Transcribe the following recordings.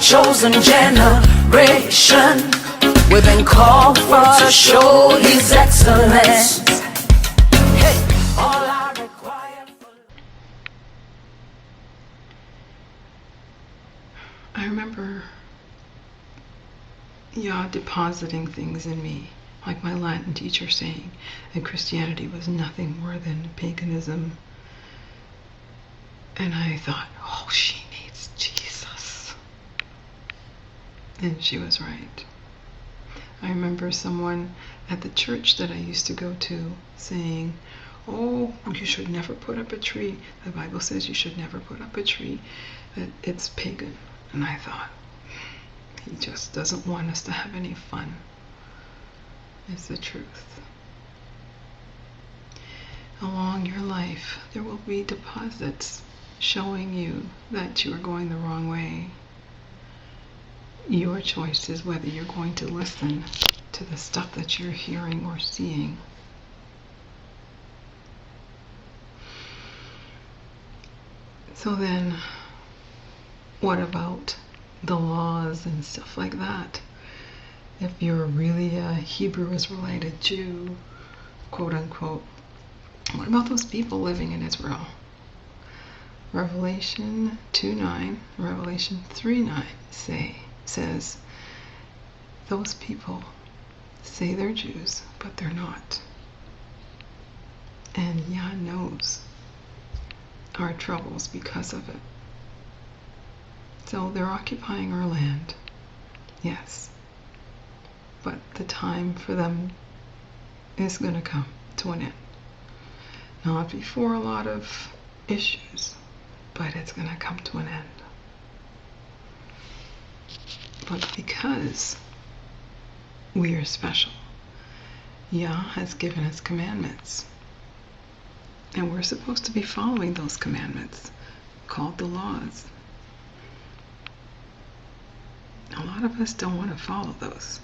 chosen generation. We've been called for to show His excellence. Hey, all I require I remember Yah depositing things in me, like my Latin teacher saying that Christianity was nothing more than paganism. And I thought, oh, she needs Jesus. And she was right. I remember someone at the church that I used to go to saying, oh, you should never put up a tree. The Bible says you should never put up a tree, that it's pagan. And I thought, he just doesn't want us to have any fun. It's the truth. Along your life, there will be deposits showing you that you are going the wrong way. Your choice is whether you're going to listen to the stuff that you're hearing or seeing. So then, what about the laws and stuff like that? If you're really a Hebrew Israelite, a Jew, quote unquote, what about those people living in Israel? Revelation 2:9, Revelation 3:9 says, those people say they're Jews, but they're not. And Yah knows our troubles because of it. So they're occupying our land, yes. But the time for them is going to come to an end. Not before a lot of issues, but it's going to come to an end. But because we are special, Yah has given us commandments. And we're supposed to be following those commandments, called the laws. A lot of us don't want to follow those.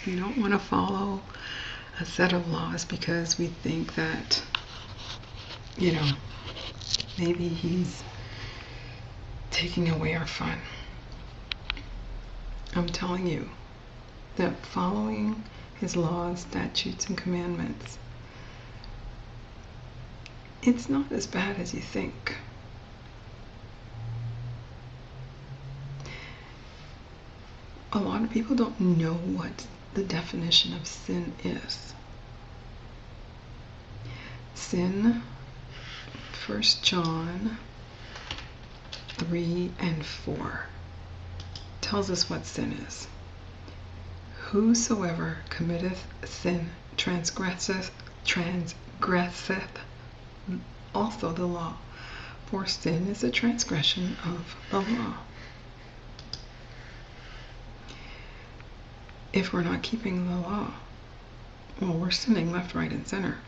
We don't want to follow a set of laws because we think that, maybe He's taking away our fun. I'm telling you that following His laws, statutes, and commandments, it's not as bad as you think. A lot of people don't know what the definition of sin is. Sin, 1 John 3 and 4, tells us what sin is. Whosoever committeth sin transgresseth also the law, for sin is a transgression of the law. If we're not keeping the law, well, we're sinning left, right, and center.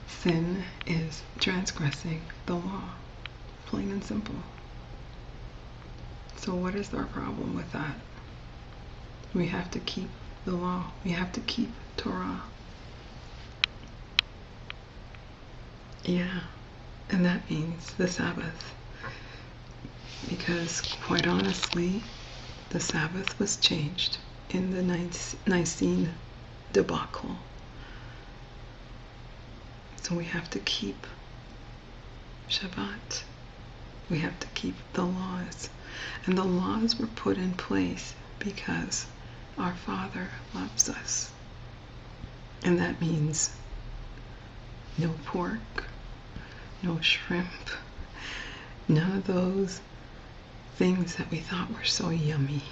Sin is transgressing the law, plain and simple. So what is our problem with that? We have to keep the law. We have to keep Torah. Yeah, and that means the Sabbath. Because quite honestly, the Sabbath was changed in the Nicene debacle. So we have to keep Shabbat. We have to keep the laws. And the laws were put in place because our Father loves us. And that means no pork, no shrimp, none of those things that we thought were so yummy.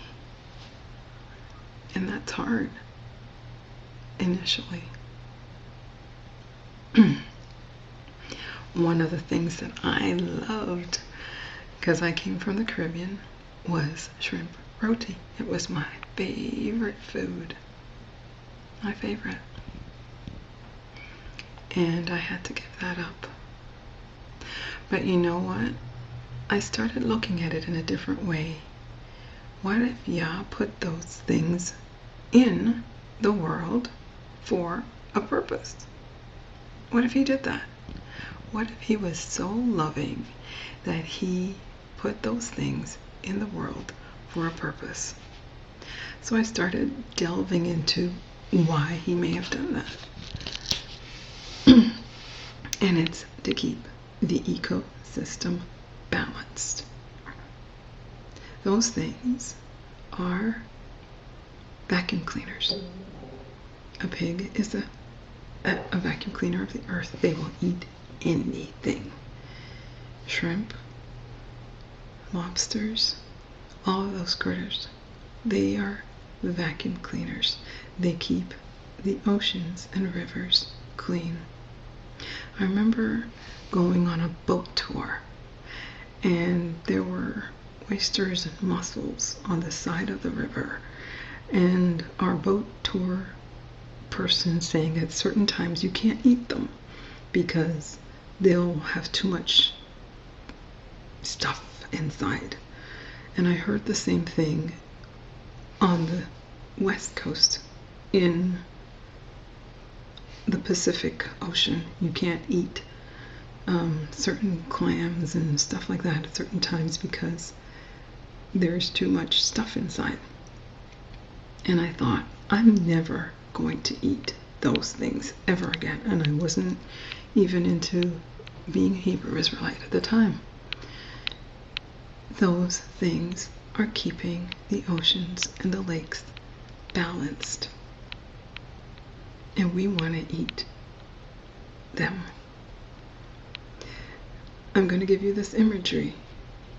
And that's hard initially. One of the things that I loved, because I came from the Caribbean, was shrimp roti. It was my favorite food. My favorite. And I had to give that up. But you know what? I started looking at it in a different way. What if Yah put those things in the world for a purpose? What if He did that? What if he was so loving that he put those things in the world for a purpose? So I started delving into why he may have done that. And it's to keep the ecosystem balanced. Those things are vacuum cleaners. A pig is a vacuum cleaner of the earth. They will eat anything. Shrimp, lobsters, all of those critters, they are the vacuum cleaners. They keep the oceans and rivers clean. I remember going on a boat tour, and there were oysters and mussels on the side of the river, and our boat tour person saying at certain times you can't eat them because they'll have too much stuff inside. And I heard the same thing on the west coast in the Pacific Ocean. You can't eat certain clams and stuff like that at certain times because there's too much stuff inside. And I thought, I'm never going to eat those things ever again. And I wasn't even into being a Hebrew Israelite at the time. Those things are keeping the oceans and the lakes balanced. And we want to eat them. I'm going to give you this imagery.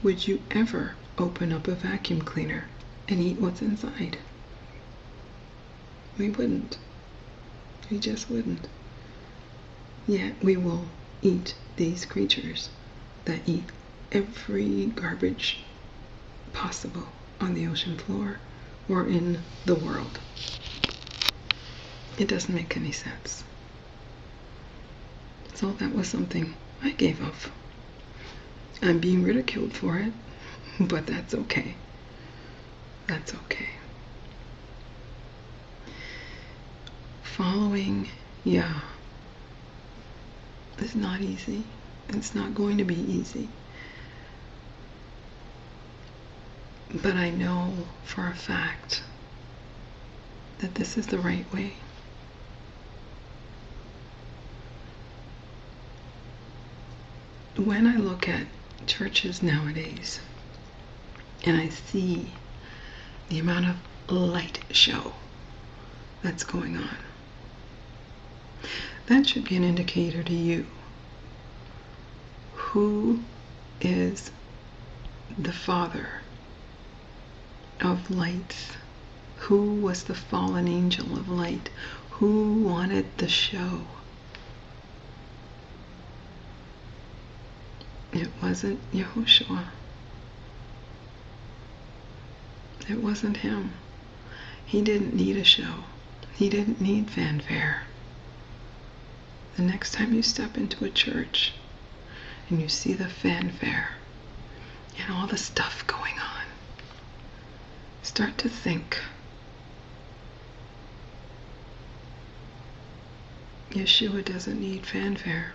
Would you ever open up a vacuum cleaner and eat what's inside? We wouldn't. We just wouldn't. Yet we will eat these creatures that eat every garbage possible on the ocean floor or in the world. It doesn't make any sense. So that was something I gave up. I'm being ridiculed for it, but that's okay. That's okay. Following Yah is not easy. It's not going to be easy. But I know for a fact that this is the right way. When I look at churches nowadays and I see the amount of light show that's going on, that should be an indicator to you. Who is the father of lights? Who was the fallen angel of light? Who wanted the show? It wasn't Yehoshua. It wasn't him. He didn't need a show. He didn't need fanfare. The next time you step into a church and you see the fanfare and all the stuff going on, start to think, Yeshua doesn't need fanfare.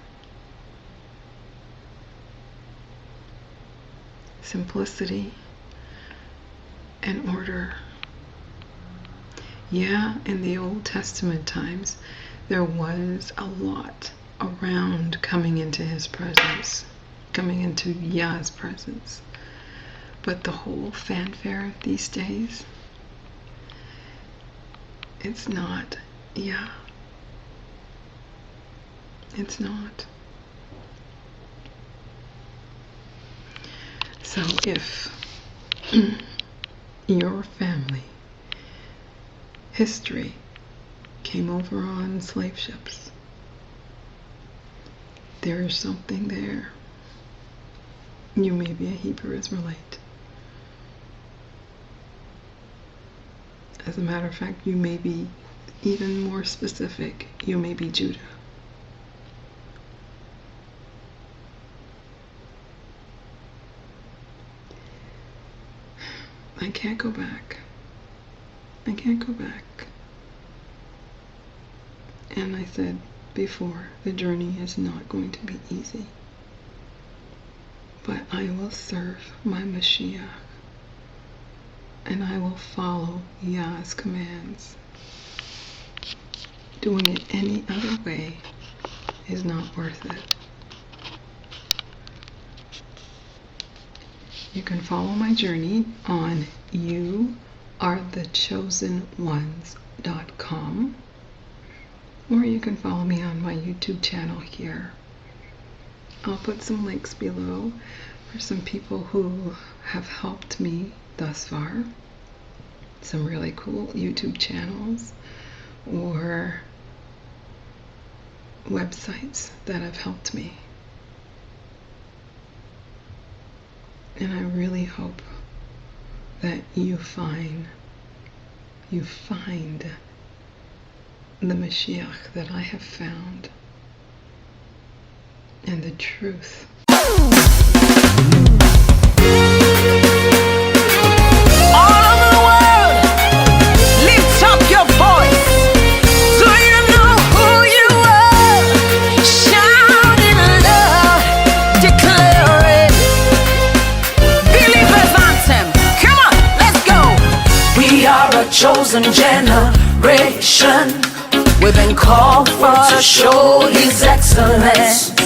Simplicity and order. Yeah, in the Old Testament times, there was a lot around coming into his presence, coming into Yah's presence. But the whole fanfare these days, it's not Yah. It's not. So if your family history came over on slave ships, there is something there. You may be a Hebrew Israelite. As a matter of fact, you may be even more specific. You may be Judah. I can't go back. I can't go back. And I said, before, the journey is not going to be easy. But I will serve my Mashiach, and I will follow Yah's commands. Doing it any other way is not worth it. You can follow my journey on youarethechosenones.com, or you can follow me on my YouTube channel here. I'll put some links below for some people who have helped me thus far. Some really cool YouTube channels or websites that have helped me. And I really hope that you find the Mashiach that I have found, and the truth. All over the world, lift up your voice. Do you know who you are? Shout in love, declare it. Believers anthem. Come on, let's go. We are a chosen generation. We've been called for to show His excellence.